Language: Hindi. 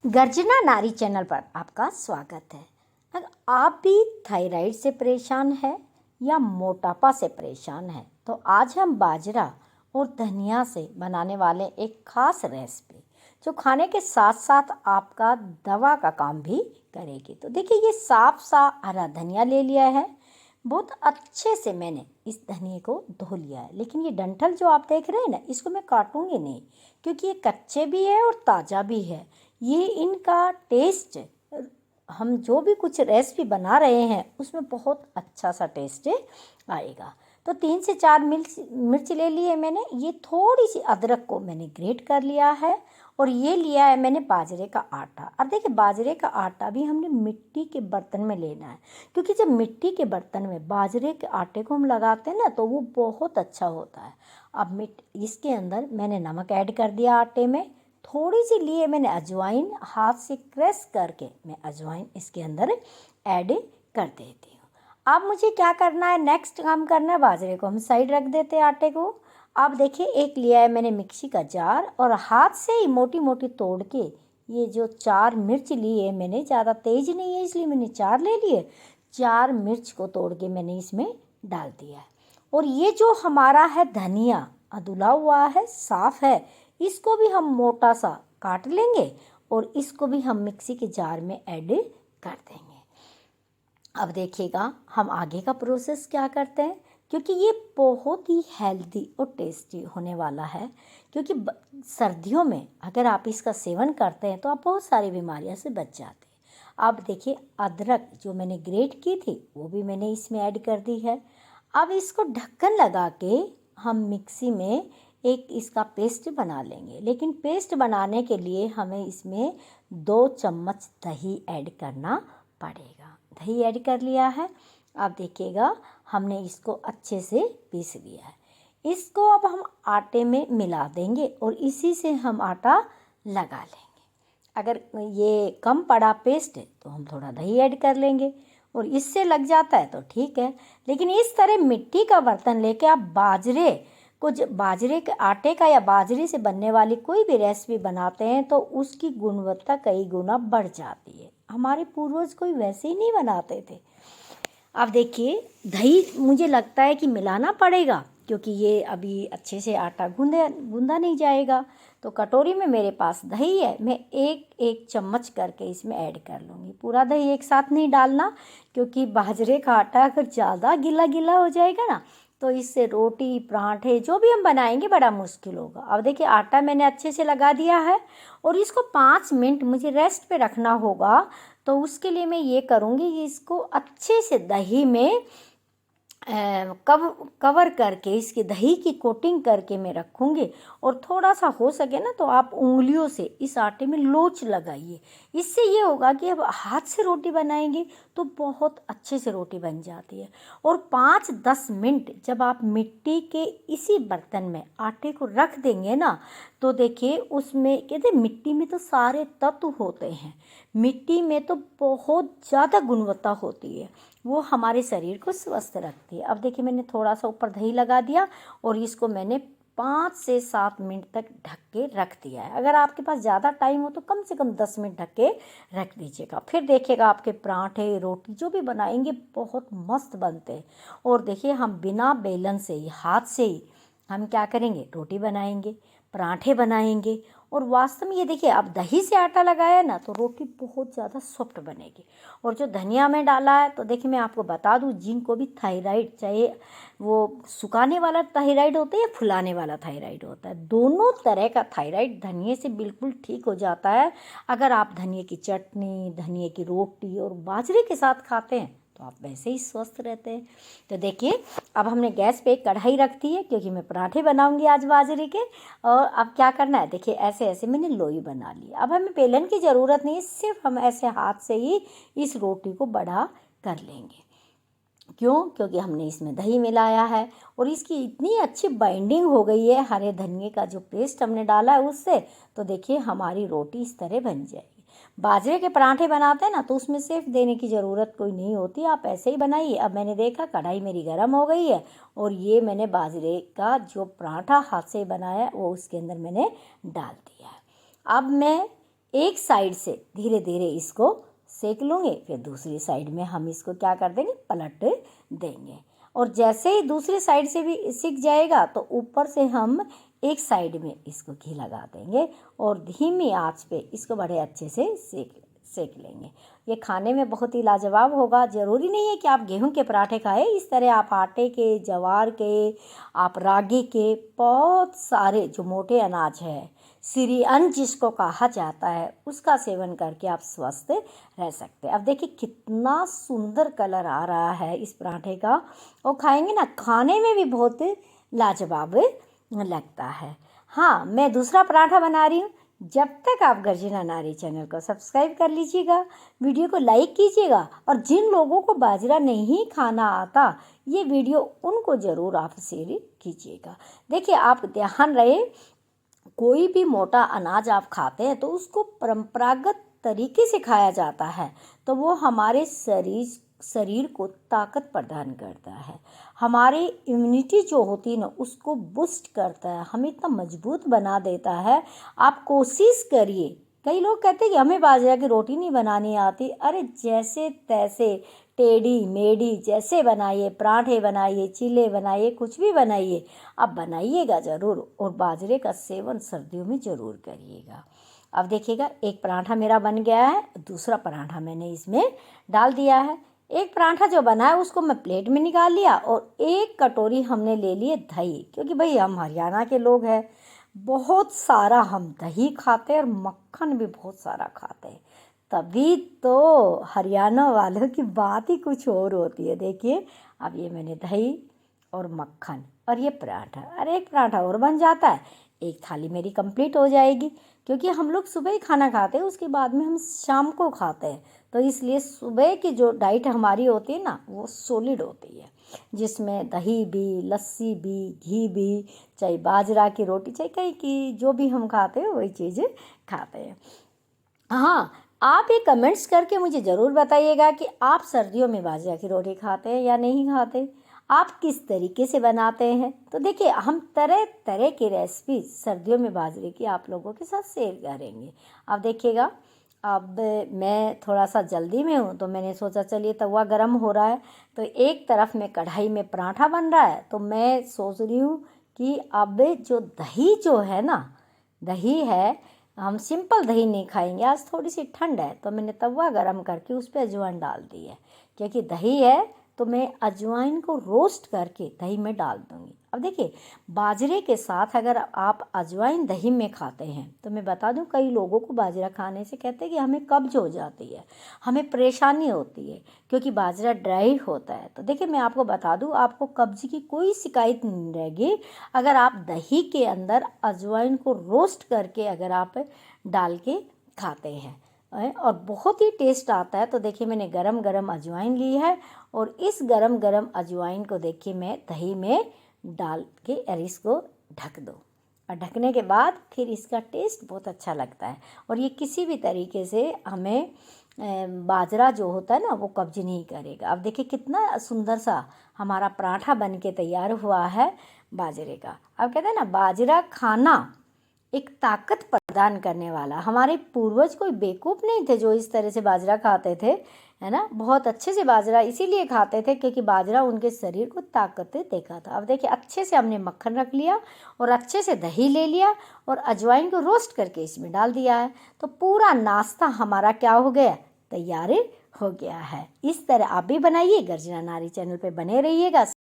गर्जना नारी चैनल पर आपका स्वागत है। अगर आप भी थायराइड से परेशान है या मोटापा से परेशान है तो आज हम बाजरा और धनिया से बनाने वाले एक खास रेसिपी जो खाने के साथ साथ आपका दवा का काम भी करेगी। तो देखिए, ये साफ सा हरा धनिया ले लिया है। बहुत अच्छे से मैंने इस धनिए को धो लिया है, लेकिन ये डंठल जो आप देख रहे हैं ना, इसको मैं काटूंगी नहीं क्योंकि ये कच्चे भी है और ताज़ा भी है। ये इनका टेस्ट, हम जो भी कुछ रेसिपी बना रहे हैं उसमें बहुत अच्छा सा टेस्ट आएगा। तो 3 से 4 मिर्च ले लिए मैंने। ये थोड़ी सी अदरक को मैंने ग्रेट कर लिया है और ये लिया है मैंने बाजरे का आटा। और देखिए, बाजरे का आटा भी हमने मिट्टी के बर्तन में लेना है, क्योंकि जब मिट्टी के बर्तन में बाजरे के आटे को हम लगाते हैं ना तो वो बहुत अच्छा होता है। अब इसके अंदर मैंने नमक ऐड कर दिया आटे में। थोड़ी सी लिए मैंने अजवाइन, हाथ से क्रश करके मैं अजवाइन इसके अंदर ऐड कर देती हूँ। अब मुझे क्या करना है, नेक्स्ट काम करना है, बाजरे को हम साइड रख देते हैं, आटे को। अब देखिए, एक लिया है मैंने मिक्सी का जार और हाथ से ही मोटी मोटी तोड़ के ये जो 4 मिर्च लिए मैंने, ज़्यादा तेज नहीं है इसलिए मैंने 4 ले लिए। 4 मिर्च को तोड़ के मैंने इसमें डाल दिया है। और ये जो हमारा है धनिया, अधुला हुआ है, साफ़ है, इसको भी हम मोटा सा काट लेंगे और इसको भी हम मिक्सी के जार में ऐड कर देंगे। अब देखिएगा हम आगे का प्रोसेस क्या करते हैं, क्योंकि ये बहुत ही हेल्दी और टेस्टी होने वाला है। क्योंकि सर्दियों में अगर आप इसका सेवन करते हैं तो आप बहुत सारी बीमारियों से बच जाते हैं। अब देखिए, अदरक जो मैंने ग्रेट की थी वो भी मैंने इसमें ऐड कर दी है। अब इसको ढक्कन लगा के हम मिक्सी में एक इसका पेस्ट बना लेंगे। लेकिन पेस्ट बनाने के लिए हमें इसमें 2 चम्मच दही ऐड करना पड़ेगा। दही ऐड कर लिया है। अब देखिएगा, हमने इसको अच्छे से पीस लिया है। इसको अब हम आटे में मिला देंगे और इसी से हम आटा लगा लेंगे। अगर ये कम पड़ा पेस्ट तो हम थोड़ा दही ऐड कर लेंगे और इससे लग जाता है तो ठीक है। लेकिन इस तरह मिट्टी का बर्तन लेके आप बाजरे के आटे का या बाजरे से बनने वाली कोई भी रेसिपी बनाते हैं तो उसकी गुणवत्ता कई गुना बढ़ जाती है। हमारे पूर्वज कोई वैसे ही नहीं बनाते थे। अब देखिए, दही मुझे लगता है कि मिलाना पड़ेगा क्योंकि ये अभी अच्छे से आटा गूंदा नहीं जाएगा। तो कटोरी में मेरे पास दही है, मैं एक चम्मच करके इसमें ऐड कर लूँगी। पूरा दही एक साथ नहीं डालना, क्योंकि बाजरे का आटा अगर ज़्यादा गीला गीला हो जाएगा ना तो इससे रोटी, पराठे जो भी हम बनाएंगे बड़ा मुश्किल होगा। अब देखिए, आटा मैंने अच्छे से लगा दिया है और इसको 5 मिनट मुझे रेस्ट पे रखना होगा। तो उसके लिए मैं ये करूँगी कि इसको अच्छे से दही में कवर करके, इसकी दही की कोटिंग करके मैं रखूँगी। और थोड़ा सा हो सके ना तो आप उंगलियों से इस आटे में लोच लगाइए। इससे ये होगा कि अब हाथ से रोटी बनाएंगे तो बहुत अच्छे से रोटी बन जाती है। और 5-10 मिनट जब आप मिट्टी के इसी बर्तन में आटे को रख देंगे ना तो देखिए, उसमें कहते मिट्टी में तो सारे तत्व होते हैं। मिट्टी में तो बहुत ज़्यादा गुणवत्ता होती है, वो हमारे शरीर को स्वस्थ रखती है। अब देखिए, मैंने थोड़ा सा ऊपर दही लगा दिया और इसको मैंने 5 से 7 मिनट तक ढक के रख दिया है। अगर आपके पास ज़्यादा टाइम हो तो कम से कम 10 मिनट ढक के रख दीजिएगा। फिर देखिएगा, आपके पराठे, रोटी जो भी बनाएंगे बहुत मस्त बनते हैं। और देखिए, हम बिना बेलन से ही, हाथ से ही हम क्या करेंगे, रोटी बनाएंगे, पराठे बनाएंगे। और वास्तव में ये देखिए, अब दही से आटा लगाया ना तो रोटी बहुत ज़्यादा सॉफ्ट बनेगी। और जो धनिया में डाला है तो देखिए, मैं आपको बता दूं, जिनको भी थायराइड, चाहे वो सुखाने वाला थायराइड होता है या फुलाने वाला थायराइड होता है, दोनों तरह का थायराइड धनिए से बिल्कुल ठीक हो जाता है। अगर आप धनिए की चटनी, धनिए की रोटी और बाजरे के साथ खाते हैं तो आप वैसे ही स्वस्थ रहते हैं। तो देखिए, अब हमने गैस पे एक कढ़ाई रख दी है क्योंकि मैं पराठे बनाऊंगी आज बाजरे के। और अब क्या करना है, देखिए ऐसे ऐसे मैंने लोई बना ली। अब हमें बेलन की ज़रूरत नहीं है, सिर्फ हम ऐसे हाथ से ही इस रोटी को बड़ा कर लेंगे। क्यों? क्योंकि हमने इसमें दही मिलाया है और इसकी इतनी अच्छी बाइंडिंग हो गई है हरे धनिए का जो पेस्ट हमने डाला है उससे। तो देखिए, हमारी रोटी इस तरह बन जाएगी। बाजरे के पराठे बनाते हैं ना तो उसमें सेक देने की ज़रूरत कोई नहीं होती, आप ऐसे ही बनाइए। अब मैंने देखा कढ़ाई मेरी गर्म हो गई है और ये मैंने बाजरे का जो पराठा हाथ से बनाया वो उसके अंदर मैंने डाल दिया है। अब मैं एक साइड से धीरे धीरे इसको सेक लूँगे, फिर दूसरी साइड में हम इसको क्या कर देंगे, पलट देंगे। और जैसे ही दूसरी साइड से भी सिक जाएगा तो ऊपर से हम एक साइड में इसको घी लगा देंगे और धीमी आंच पे इसको बड़े अच्छे से सेक लेंगे। ये खाने में बहुत ही लाजवाब होगा। ज़रूरी नहीं है कि आप गेहूं के पराठे खाएं, इस तरह आप आटे के, जवार के, आप रागी के, बहुत सारे जो मोटे अनाज है, सिरिअन जिसको कहा जाता है, उसका सेवन करके आप स्वस्थ रह सकते हैं। अब देखिए कितना सुंदर कलर आ रहा है इस पराठे का, और खाएंगे ना, खाने में भी बहुत लाजवाब लगता है। हाँ, मैं दूसरा पराठा बना रही हूँ। जब तक आप गर्जना नारी चैनल को सब्सक्राइब कर लीजिएगा, वीडियो को लाइक कीजिएगा, और जिन लोगों को बाजरा नहीं खाना आता, ये वीडियो उनको ज़रूर आप शेयर कीजिएगा। देखिए, आप ध्यान रहे, कोई भी मोटा अनाज आप खाते हैं तो उसको परंपरागत तरीके से खाया जाता है, तो वो हमारे शरीर को ताकत प्रदान करता है, हमारी इम्यूनिटी जो होती है ना उसको बूस्ट करता है, हमें इतना मजबूत बना देता है। आप कोशिश करिए। कई लोग कहते हैं कि हमें बाजरा की रोटी नहीं बनानी आती। अरे जैसे तैसे, टेढ़ी मेढ़ी जैसे बनाइए, पराठे बनाइए, चीले बनाइए, कुछ भी बनाइए, आप बनाइएगा ज़रूर, और बाजरे का सेवन सर्दियों में ज़रूर करिएगा। अब देखिएगा, एक पराठा मेरा बन गया है, दूसरा पराठा मैंने इसमें डाल दिया है। एक पराठा जो बना है उसको मैं प्लेट में निकाल लिया, और एक कटोरी हमने ले लिए दही, क्योंकि भाई हम हरियाणा के लोग हैं, बहुत सारा हम दही खाते हैं और मक्खन भी बहुत सारा खाते हैं, तभी तो हरियाणा वालों की बात ही कुछ और होती है। देखिए, अब ये मैंने दही और मक्खन और ये पराठा, अरे एक पराठा और बन जाता है, एक थाली मेरी कंप्लीट हो जाएगी। क्योंकि हम लोग सुबह ही खाना खाते हैं, उसके बाद में हम शाम को खाते हैं, तो इसलिए सुबह की जो डाइट हमारी होती है ना, वो सॉलिड होती है, जिसमें दही भी, लस्सी भी, घी भी, चाहे बाजरा की रोटी, चाहे कहीं की जो भी हम खाते हैं वही चीज़ें खाते हैं। हाँ, आप ये कमेंट्स करके मुझे ज़रूर बताइएगा कि आप सर्दियों में बाजरा की रोटी खाते हैं या नहीं खाते, आप किस तरीके से बनाते हैं। तो देखिए, हम तरह तरह की रेसिपी सर्दियों में बाजरे की आप लोगों के साथ शेयर करेंगे। अब देखिएगा, अब मैं थोड़ा सा जल्दी में हूँ, तो मैंने सोचा चलिए तवा गरम हो रहा है, तो एक तरफ में कढ़ाई में पराठा बन रहा है, तो मैं सोच रही हूँ कि अब जो दही जो है ना, दही है, हम सिंपल दही नहीं खाएंगे, आज थोड़ी सी ठंड है, तो मैंने तवा गरम करके उस पर अजवाइन डाल दी है। क्योंकि दही है तो मैं अजवाइन को रोस्ट करके दही में डाल दूँगी। अब देखिए, बाजरे के साथ अगर आप अजवाइन दही में खाते हैं, तो मैं बता दूं, कई लोगों को बाजरा खाने से कहते हैं कि हमें कब्ज हो जाती है, हमें परेशानी होती है, क्योंकि बाजरा ड्राई होता है। तो देखिए, मैं आपको बता दूं, आपको कब्ज की कोई शिकायत नहीं रहेगी अगर आप दही के अंदर अजवाइन को रोस्ट करके अगर आप डाल के खाते हैं, और बहुत ही टेस्ट आता है। तो देखिए, मैंने गरम गरम अजवाइन ली है, और इस गरम गरम अजवाइन को देखिए मैं दही में डाल के और इसको ढक दो, और ढकने के बाद फिर इसका टेस्ट बहुत अच्छा लगता है। और ये किसी भी तरीके से हमें बाजरा जो होता है ना, वो कब्ज नहीं करेगा। अब देखिए, कितना सुंदर सा हमारा पराठा बन के तैयार हुआ है बाजरे का। अब कहते हैं ना, बाजरा खाना एक ताकत प्रदान करने वाला। हमारे पूर्वज कोई बेवकूफ़ नहीं थे जो इस तरह से बाजरा खाते थे, है ना, बहुत अच्छे से बाजरा इसीलिए खाते थे क्योंकि बाजरा उनके शरीर को ताकत देता था। अब देखिए, अच्छे से हमने मक्खन रख लिया और अच्छे से दही ले लिया और अजवाइन को रोस्ट करके इसमें डाल दिया है, तो पूरा नाश्ता हमारा क्या हो गया, तैयार हो गया है। इस तरह आप भी बनाइए, गर्जना नारी चैनल पे बने रहिएगा।